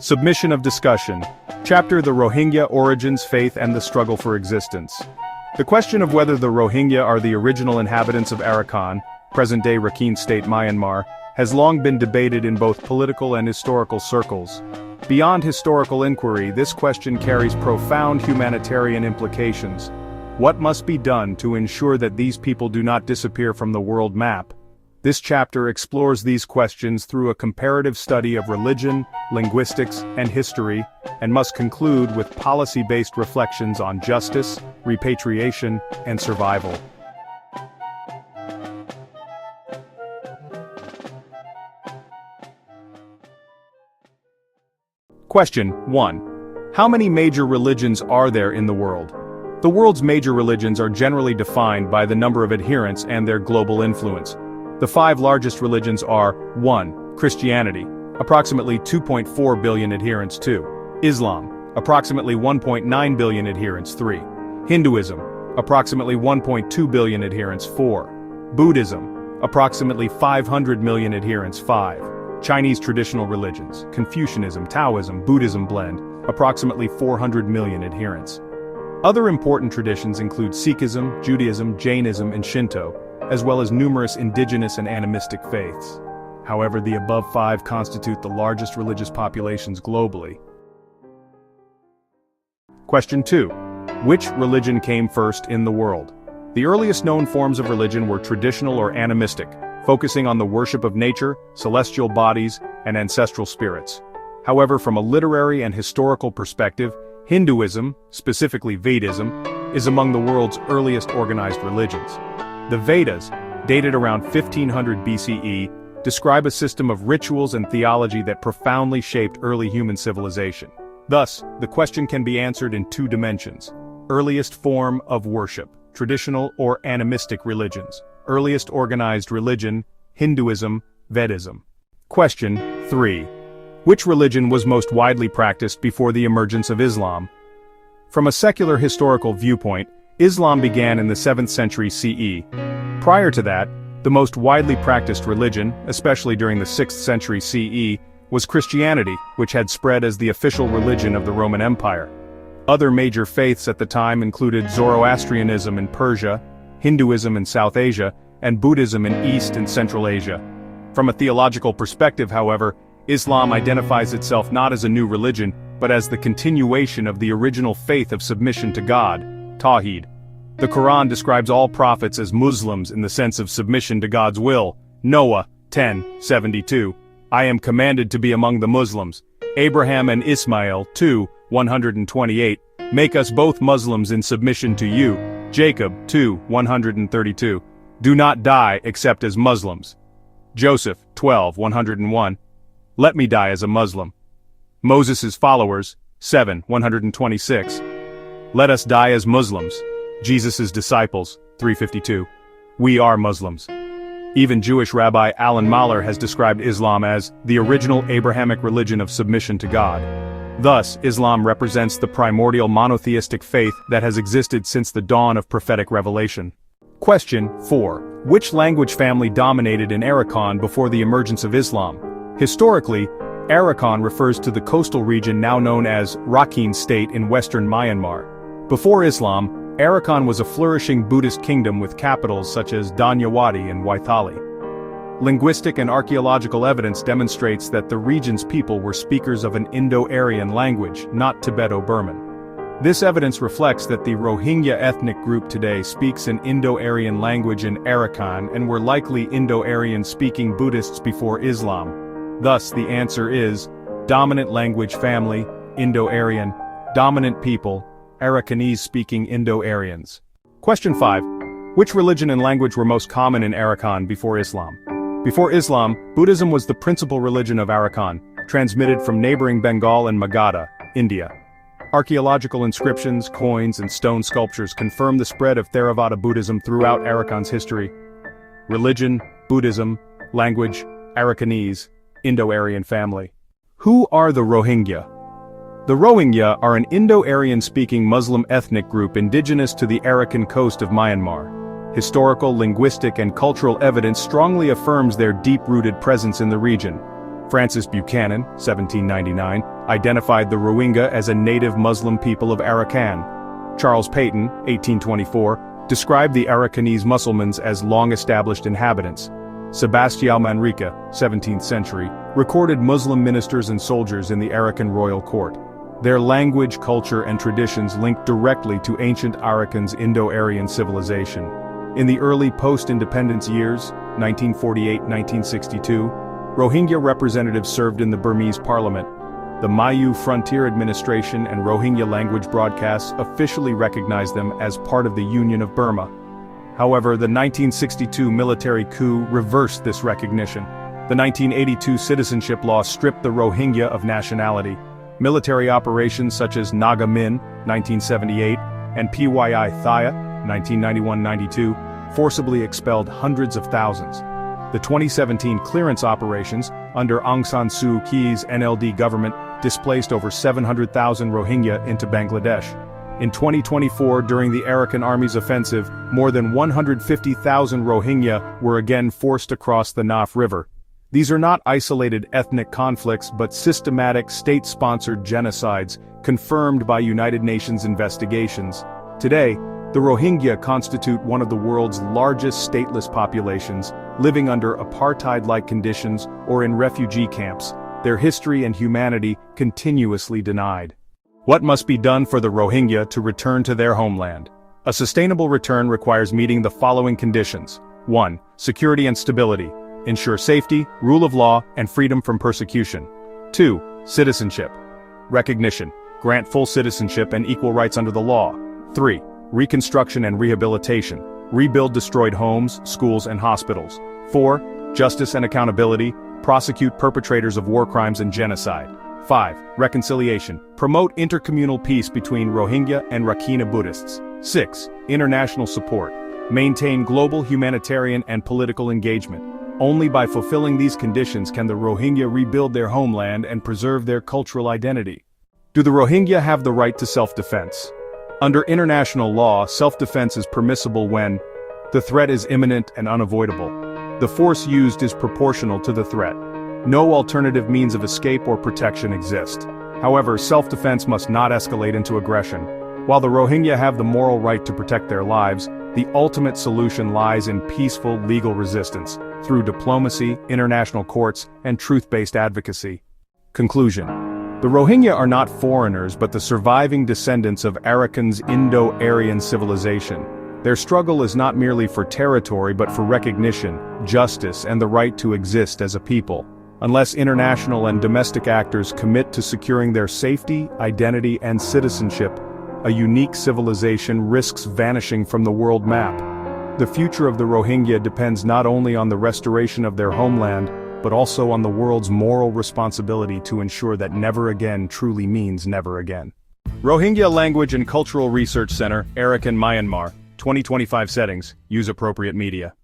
Submission of discussion. Chapter The Rohingya Origins, Faith and the Struggle for Existence. The question of whether the Rohingya are the original inhabitants of Arakan, present-day Rakhine State, Myanmar, has long been debated in both political and historical circles. Beyond historical inquiry, this question carries profound humanitarian implications. What must be done to ensure that these people do not disappear from the world map? This chapter explores these questions through a comparative study of religion, linguistics, and history, and must conclude with policy-based reflections on justice, repatriation, and survival. Question 1. How many major religions are there in the world? The world's major religions are generally defined by the number of adherents and their global influence. The 5 largest religions are 1. Christianity, approximately 2.4 billion adherents. 2. Islam, approximately 1.9 billion adherents. 3. Hinduism, approximately 1.2 billion adherents. 4. Buddhism, approximately 500 million adherents. 5. Chinese traditional religions, Confucianism, Taoism, Buddhism blend, approximately 400 million adherents. Other important traditions include Sikhism, Judaism, Jainism, and Shinto, as well as numerous indigenous and animistic faiths. However, the above 5 constitute the largest religious populations globally. Question 2. Which religion came first in the world? The earliest known forms of religion were traditional or animistic, focusing on the worship of nature, celestial bodies, and ancestral spirits. However, from a literary and historical perspective, Hinduism, specifically Vedism, is among the world's earliest organized religions. The Vedas, dated around 1500 BCE, describe a system of rituals and theology that profoundly shaped early human civilization. Thus, the question can be answered in 2 dimensions. Earliest form of worship, traditional or animistic religions. Earliest organized religion, Hinduism, Vedism. Question 3. Which religion was most widely practiced before the emergence of Islam? From a secular historical viewpoint, Islam began in the 7th century CE. Prior to that, the most widely practiced religion, especially during the 6th century CE, was Christianity, which had spread as the official religion of the Roman Empire. Other major faiths at the time included Zoroastrianism in Persia, Hinduism in South Asia, and Buddhism in East and Central Asia. From a theological perspective, however, Islam identifies itself not as a new religion, but as the continuation of the original faith of submission to God, Tawhid. The Quran describes all prophets as Muslims in the sense of submission to God's will. Noah, 10:72. I am commanded to be among the Muslims. Abraham and Ismail, 2:128. Make us both Muslims in submission to you. Jacob, 2:132. Do not die except as Muslims. Joseph, 12:101. Let me die as a Muslim. Moses' followers, 7:126. Let us die as Muslims. Jesus' disciples, 352. We are Muslims. Even Jewish Rabbi Alan Mahler has described Islam as the original Abrahamic religion of submission to God. Thus, Islam represents the primordial monotheistic faith that has existed since the dawn of prophetic revelation. Question 4. Which language family dominated in Arakan before the emergence of Islam? Historically, Arakan refers to the coastal region now known as Rakhine State in western Myanmar. Before Islam, Arakan was a flourishing Buddhist kingdom with capitals such as Danyawadi and Waithali. Linguistic and archaeological evidence demonstrates that the region's people were speakers of an Indo-Aryan language, not Tibeto-Burman. This evidence reflects that the Rohingya ethnic group today speaks an Indo-Aryan language in Arakan and were likely Indo-Aryan speaking Buddhists before Islam. Thus, the answer is dominant language family, Indo-Aryan, dominant people, Arakanese-speaking Indo-Aryans. Question 5. Which religion and language were most common in Arakan before Islam? Before Islam, Buddhism was the principal religion of Arakan, transmitted from neighboring Bengal and Magadha, India. Archaeological inscriptions, coins, and stone sculptures confirm the spread of Theravada Buddhism throughout Arakan's history. Religion, Buddhism, language, Arakanese, Indo-Aryan family. Who are the Rohingya? The Rohingya are an Indo-Aryan-speaking Muslim ethnic group indigenous to the Arakan coast of Myanmar. Historical, linguistic, and cultural evidence strongly affirms their deep-rooted presence in the region. Francis Buchanan, 1799, identified the Rohingya as a native Muslim people of Arakan. Charles Peyton, 1824, described the Arakanese Mussulmans as long-established inhabitants. Sebastião Manrique, 17th century, recorded Muslim ministers and soldiers in the Arakan royal court. Their language, culture, and traditions linked directly to ancient Arakan's Indo-Aryan civilization. In the early post-independence years, 1948-1962, Rohingya representatives served in the Burmese parliament. The Mayu Frontier Administration and Rohingya language broadcasts officially recognized them as part of the Union of Burma. However, the 1962 military coup reversed this recognition. The 1982 citizenship law stripped the Rohingya of nationality. Military operations such as Naga Min, 1978, and PYI Thaya, 1991-92, forcibly expelled hundreds of thousands. The 2017 clearance operations, under Aung San Suu Kyi's NLD government, displaced over 700,000 Rohingya into Bangladesh. In 2024, during the Arakan Army's offensive, more than 150,000 Rohingya were again forced across the Naf River. These are not isolated ethnic conflicts but systematic state-sponsored genocides, confirmed by United Nations investigations. Today, the Rohingya constitute one of the world's largest stateless populations, living under apartheid-like conditions or in refugee camps, their history and humanity continuously denied. What must be done for the Rohingya to return to their homeland? A sustainable return requires meeting the following conditions. 1. Security and stability. Ensure safety, rule of law, and freedom from persecution. 2. Citizenship. Recognition. Grant full citizenship and equal rights under the law. 3. Reconstruction and rehabilitation. Rebuild destroyed homes, schools, and hospitals. 4. Justice and accountability. Prosecute perpetrators of war crimes and genocide. 5. Reconciliation. Promote intercommunal peace between Rohingya and Rakhine Buddhists. 6. International support. Maintain global humanitarian and political engagement. Only by fulfilling these conditions can the Rohingya rebuild their homeland and preserve their cultural identity. Do the Rohingya have the right to self-defense? Under international law, self-defense is permissible when the threat is imminent and unavoidable. The force used is proportional to the threat. No alternative means of escape or protection exist. However, self-defense must not escalate into aggression. While the Rohingya have the moral right to protect their lives, the ultimate solution lies in peaceful legal resistance, through diplomacy, international courts, and truth-based advocacy. Conclusion. The Rohingya are not foreigners but the surviving descendants of Arakan's Indo-Aryan civilization. Their struggle is not merely for territory but for recognition, justice, and the right to exist as a people. Unless international and domestic actors commit to securing their safety, identity, and citizenship, a unique civilization risks vanishing from the world map. The future of the Rohingya depends not only on the restoration of their homeland, but also on the world's moral responsibility to ensure that never again truly means never again. Rohingya Language and Cultural Research Center, Arakan, Myanmar, 2025 settings, use appropriate media.